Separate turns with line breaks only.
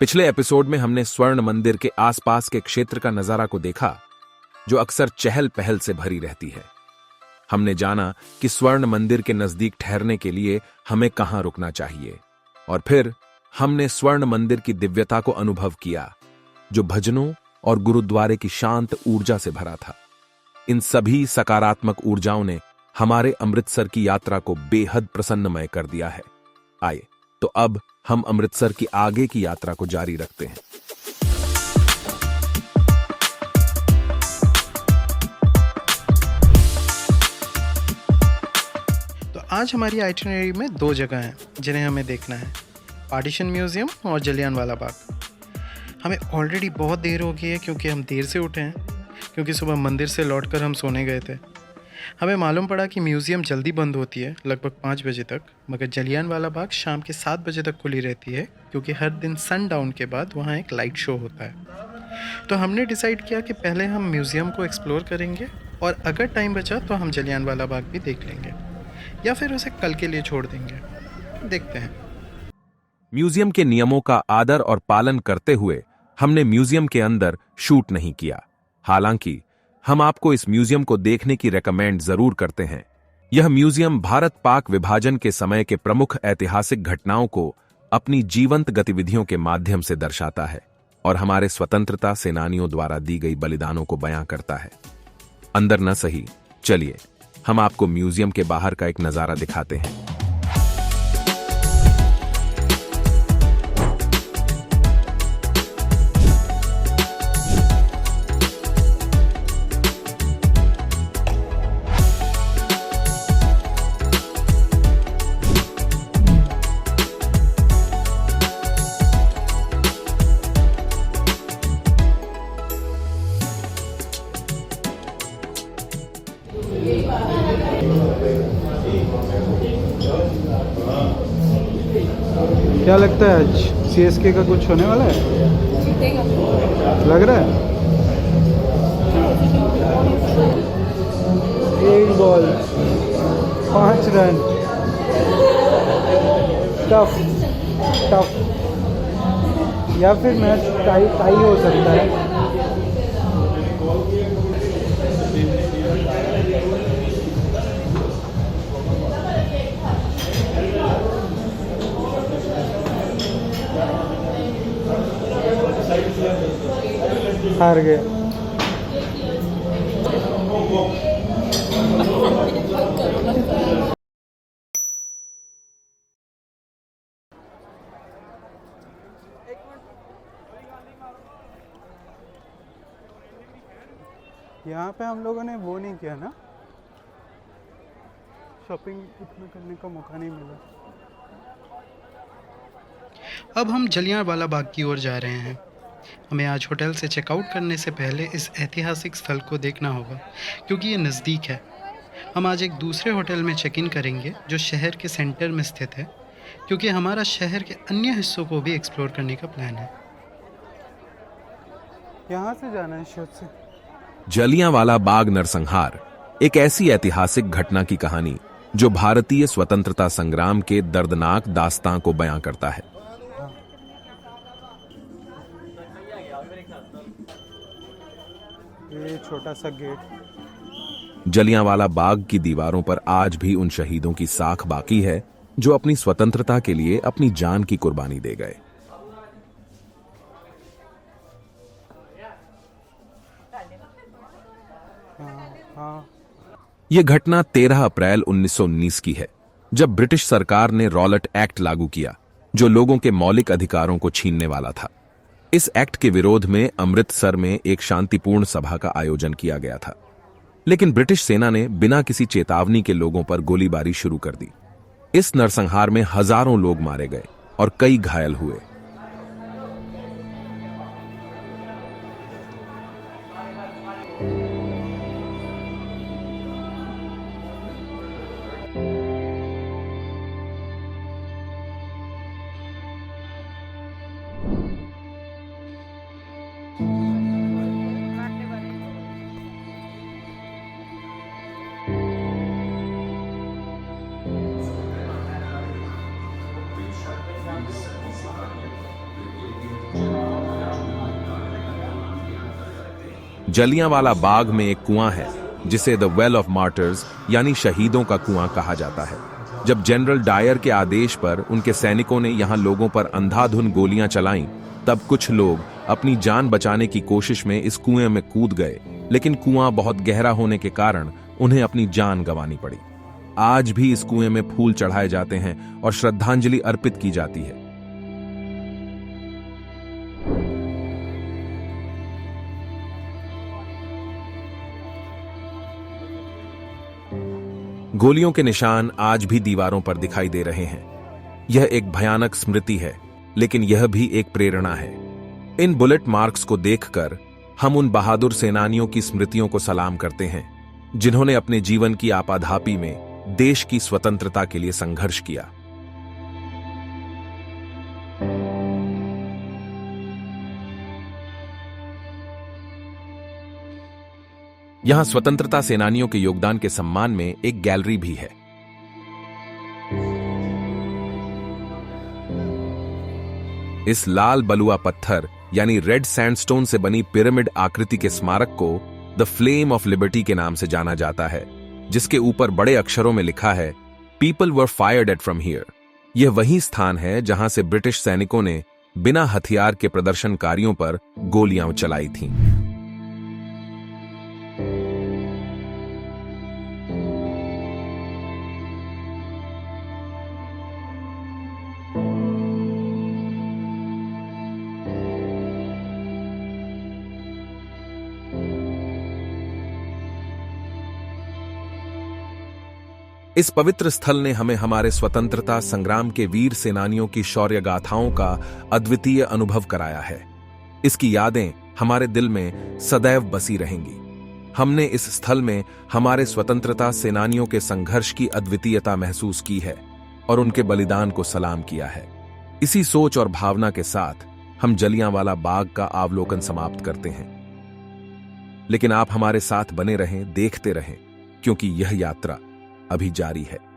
पिछले एपिसोड में हमने स्वर्ण मंदिर के आसपास के क्षेत्र का नजारा को देखा, जो अक्सर चहल पहल से भरी रहती है। हमने जाना कि स्वर्ण मंदिर के नजदीक ठहरने के लिए हमें कहां रुकना चाहिए, और फिर हमने स्वर्ण मंदिर की दिव्यता को अनुभव किया, जो भजनों और गुरुद्वारे की शांत ऊर्जा से भरा था। इन सभी सकारात्मक ऊर्जाओं ने हमारे अमृतसर की यात्रा को बेहद प्रसन्नमय कर दिया है। आइए तो अब हम अमृतसर की आगे की यात्रा को जारी रखते हैं।
तो आज हमारी आइटिनरी में 2 जगह हैं जिन्हें हमें देखना है, पार्टीशन म्यूजियम और जलियांवाला बाग। हमें ऑलरेडी बहुत देर हो गई है क्योंकि हम देर से उठे हैं, क्योंकि सुबह मंदिर से लौटकर हम सोने गए थे। हमें मालूम पड़ा कि म्यूज़ियम जल्दी बंद होती है, लगभग 5 बजे तक, मगर जलियांवाला बाग शाम के 7 बजे तक खुली रहती है, क्योंकि हर दिन सनडाउन के बाद वहाँ एक लाइट शो होता है। तो हमने डिसाइड किया कि पहले हम म्यूज़ियम को एक्सप्लोर करेंगे और अगर टाइम बचा तो हम जलियांवाला बाग भी देख लेंगे, या फिर उसे कल के लिए छोड़ देंगे। देखते हैं।
म्यूजियम के नियमों का आदर और पालन करते हुए हमने म्यूजियम के अंदर शूट नहीं किया। हालांकि हम आपको इस म्यूजियम को देखने की रेकमेंड जरूर करते हैं। यह म्यूजियम भारत पाक विभाजन के समय के प्रमुख ऐतिहासिक घटनाओं को अपनी जीवंत गतिविधियों के माध्यम से दर्शाता है और हमारे स्वतंत्रता सेनानियों द्वारा दी गई बलिदानों को बयां करता है। अंदर न सही, चलिए हम आपको म्यूजियम के बाहर का एक नजारा दिखाते हैं।
क्या लगता है आज सीएसके का कुछ होने वाला है?
जीतेगा।
लग रहा है 1 बॉल 5 रन। टफ टफ, या फिर मैच टाई हो सकता है। हार गया। यहाँ पे हम लोगों ने वो नहीं किया ना, शॉपिंग इतना करने का मौका नहीं मिला।
अब हम जलियांवाला बाग की ओर जा रहे हैं। हमें आज होटल से चेकआउट करने से पहले इस ऐतिहासिक स्थल को देखना होगा, क्योंकि ये नज़दीक है। हम आज एक दूसरे होटल में चेक इन करेंगे जो शहर के सेंटर में स्थित है, क्योंकि हमारा शहर के अन्य हिस्सों को भी एक्सप्लोर करने का प्लान है।
यहाँ से जाना है शायद से।
जलियांवाला बाग नरसंहार एक ऐसी ऐतिहासिक घटना की कहानी जो भारतीय स्वतंत्रता संग्राम के दर्दनाक दास्तां को बयां करता है।
ये छोटा सा गेट।
जलियांवाला बाग की दीवारों पर आज भी उन शहीदों की साख बाकी है जो अपनी स्वतंत्रता के लिए अपनी जान की कुर्बानी दे गए।
हाँ,
यह घटना 13 अप्रैल 1919 की है, जब ब्रिटिश सरकार ने रॉलेट एक्ट लागू किया, जो लोगों के मौलिक अधिकारों को छीनने वाला था। इस एक्ट के विरोध में अमृतसर में एक शांतिपूर्ण सभा का आयोजन किया गया था, लेकिन ब्रिटिश सेना ने बिना किसी चेतावनी के लोगों पर गोलीबारी शुरू कर दी। इस नरसंहार में हजारों लोग मारे गए और कई घायल हुए। जलियांवाला बाग में एक कुआं है जिसे द वेल ऑफ मार्टर्स यानी शहीदों का कुआं कहा जाता है। जब जनरल डायर के आदेश पर उनके सैनिकों ने यहां लोगों पर अंधाधुंध गोलियां चलाईं, तब कुछ लोग अपनी जान बचाने की कोशिश में इस कुएं में कूद गए, लेकिन कुआं बहुत गहरा होने के कारण उन्हें अपनी जान गंवानी पड़ी। आज भी इस कुएं में फूल चढ़ाए जाते हैं और श्रद्धांजलि अर्पित की जाती है। गोलियों के निशान आज भी दीवारों पर दिखाई दे रहे हैं। यह एक भयानक स्मृति है, लेकिन यह भी एक प्रेरणा है। इन बुलेट मार्क्स को देखकर हम उन बहादुर सेनानियों की स्मृतियों को सलाम करते हैं जिन्होंने अपने जीवन की आपाधापी में देश की स्वतंत्रता के लिए संघर्ष किया। यहां स्वतंत्रता सेनानियों के योगदान के सम्मान में एक गैलरी भी है। इस लाल बलुआ पत्थर यानी रेड सैंडस्टोन से बनी पिरामिड आकृति के स्मारक को द फ्लेम ऑफ लिबर्टी के नाम से जाना जाता है, जिसके ऊपर बड़े अक्षरों में लिखा है, people were fired eight from here. यह वही स्थान है जहां से ब्रिटिश सैनिकों ने बिना हथियार के प्रदर्शनकारियों पर गोलियां चलाई थीं। इस पवित्र स्थल ने हमें हमारे स्वतंत्रता संग्राम के वीर सेनानियों की शौर्य गाथाओं का अद्वितीय अनुभव कराया है। इसकी यादें हमारे दिल में सदैव बसी रहेंगी। हमने इस स्थल में हमारे स्वतंत्रता सेनानियों के संघर्ष की अद्वितीयता महसूस की है और उनके बलिदान को सलाम किया है। इसी सोच और भावना के साथ हम जलियांवाला बाग का अवलोकन समाप्त करते हैं। लेकिन आप हमारे साथ बने रहें, देखते रहें, क्योंकि यह यात्रा अभी जारी है।